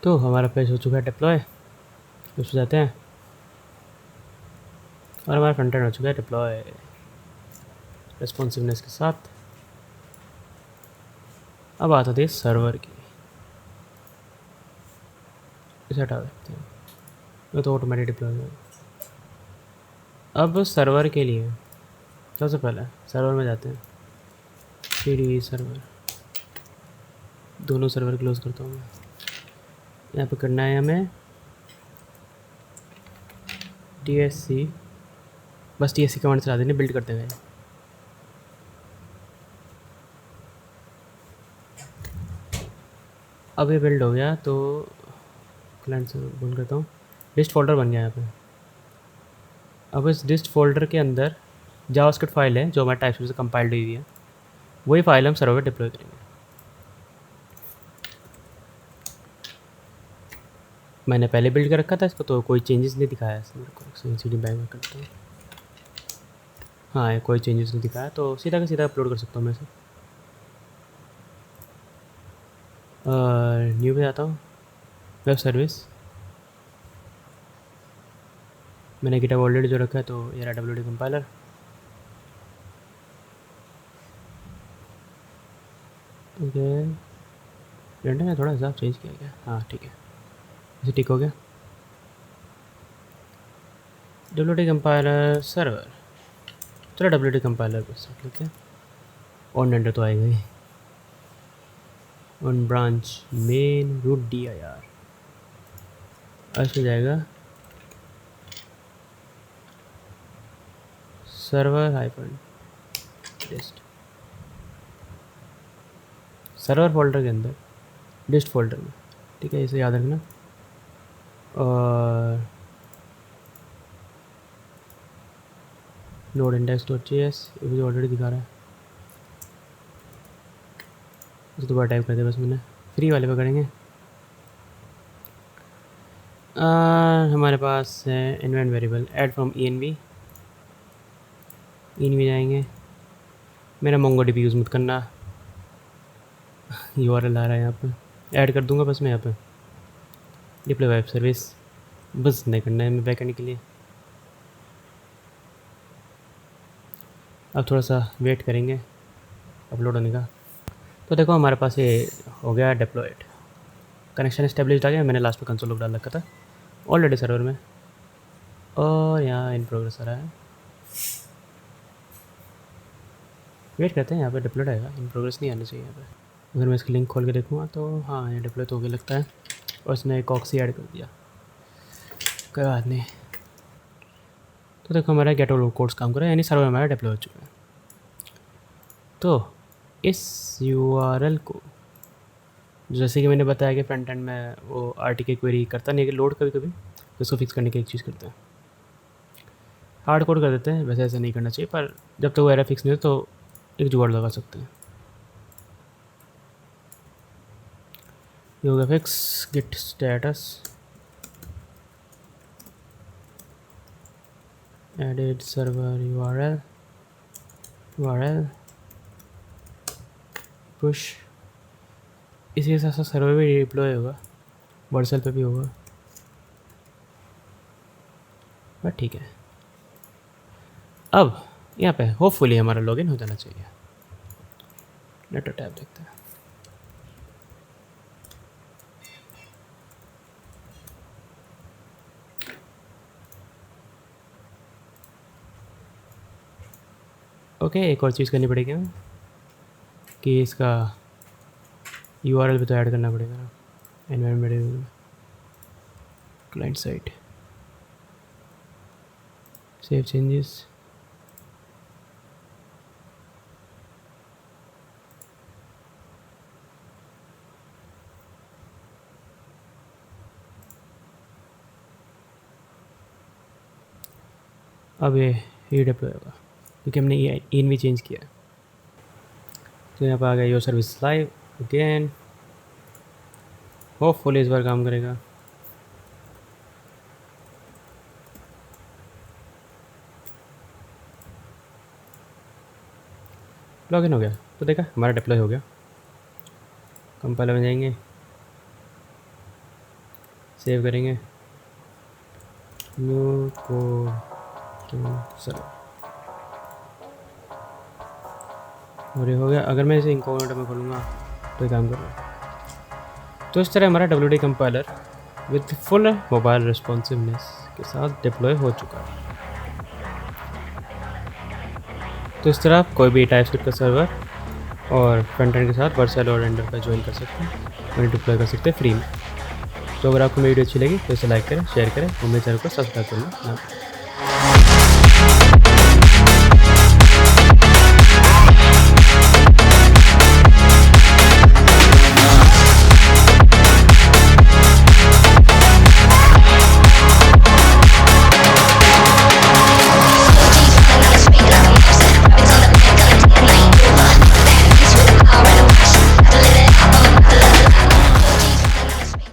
तो हमारा पेज हो चुका है डिप्लॉय, उसमें जाते हैं, और हमारा फ्रंट एंड हो चुका है डिप्लॉय रिस्पॉन्सिवनेस के साथ। अब आता थी सर्वर की, इसे हटा देते हैं, ये तो ऑटोमेटिक डिप्लॉय है। अब सर्वर के लिए सबसे पहले सर्वर में जाते हैं, CD सर्वर, दोनों सर्वर क्लोज करता हूँ मैं। यहाँ पे करना है हमें TSC, बस TSC कमांड चला देंगे, बिल्ड करते गए। अब ये बिल्ड हो गया, तो क्लाइंट से बंद करता हूँ। डिस्ट फोल्डर बन गया यहाँ पे। अब इस डिस्ट फोल्डर के अंदर जावास्क्रिप्ट फाइल है जो हमारे टाइपस्क्रिप्ट से कंपाइल्ड हुई है, वही फाइल हम सर्वर पे डिप्लॉय करेंगे। मैंने पहले बिल्ड कर रखा था इसको, तो कोई चेंजेस नहीं दिखाया है मेरे को। CD बैक करता हूँ, हाँ ये कोई चेंजेस नहीं दिखाया, तो सीधा का सीधा अपलोड कर सकता हूँ मैं इसे। न्यू पे जाता हूँ, वेब सर्विस, मैंने गिटहब ऑलरेडी जो रखा है, तो ये रहा WD कंपाइलर। ओके, रेंडर ने थोड़ा हिसाब चेंज किया क्या? हाँ ठीक है, इसे ठीक हो गया। WD कंपाइलर सर्वर, चलो WD कंपाइलर को सेट लेते हैं। ऑन रेंडर तो आएगा ही, on branch main root dir, ऐसे जाएगा server hyphen dist. Server folder के अंदर डिस्ट फोल्डर में, ठीक है, इसे याद रखना। और नोड index.js ये मुझे ऑलरेडी दिखा रहा है, इसे दोबारा टाइप कर दिया बस मैंने। फ्री वाले पे करेंगे। हमारे पास है invent variable add from env जाएंगे। मेरा MongoDB यूज़ मत करना, URL आ रहा है यहाँ पे, ऐड कर दूंगा बस मैं यहाँ पे। डिप्लॉय वेब सर्विस बस नहीं करना है मैं बैकएंड के लिए। अब थोड़ा सा वेट करेंगे अपलोड होने का। तो देखो हमारे पास ये हो गया डिप्लॉयड, कनेक्शन इस्टेब्लिश्ड आ गया। मैंने लास्ट में कंसोल लॉग डाल रखा था ऑलरेडी सर्वर में, और यहाँ इन प्रोग्रेस आ रहा है। वेट करते हैं, यहाँ पे डिप्लॉयड आएगा, इन प्रोग्रेस नहीं आना चाहिए यहाँ पे। अगर मैं इसकी लिंक खोल के देखूँगा तो हाँ ये डिप्लॉय तो हो गया लगता है, और इसने एक ऑक्सी ऐड कर दिया, कोई बात नहीं। तो देखो हमारा गेट ऑल कोड्स काम कर रहा है, यानी सर्वर हमारा डिप्लॉय हो चुका है। तो इस URL को, जैसे कि मैंने बताया कि फ्रंट एंड में वो RTK क्वेरी करता नहीं है कि लोड कभी कभी, तो इसको फिक्स करने की एक चीज़ करते हैं, हार्ड कोड कर देते हैं। वैसे ऐसा नहीं करना चाहिए, पर जब तक वो एरर फिक्स नहीं हो तो एक जुगाड़ लगा सकते हैं। ये होगा fix git status edit server URL push. इसी के साथ साथ सर्वर भी डिप्लॉय होगा, वर्सल पे भी होगा, बट ठीक है। अब यहाँ पे होपफुली हमारा लॉगिन हो जाना चाहिए। नेटवर्क टैब देखते हैं। ओके, एक और चीज़ करनी पड़ेगी हमें कि इसका URL भी तो ऐड करना पड़ेगा ना, environment client site, save changes. अब ये डिप्लॉय होगा क्योंकि हमने ये env चेंज किया है। तो यहाँ पर आ गया your service live again, hopefully इस बार काम करेगा। लॉगिन हो गया, तो देखा हमारा डिप्लॉय हो गया। कंपाइलर में जाएंगे, सेव करेंगे, न्यू कोड टू सर्वर, और ये हो गया। अगर मैं इसे इंकॉग्निटो में खोलूँगा तो ये काम कर रहा है। तो इस तरह हमारा WD compiler with full mobile responsiveness के साथ डिप्लॉय हो चुका है। तो इस तरह आप कोई भी टाइपस्क्रिप्ट का सर्वर और फ्रंट एंड के साथ वर्सल और रेंडर पर ज्वाइन कर सकते हैं और डिप्लॉय कर सकते हैं फ्री में। तो अगर आपको मेरी वीडियो अच्छी लगी तो इसे लाइक करें, शेयर करें और मेरे चैनल को सब्सक्राइब करना ना।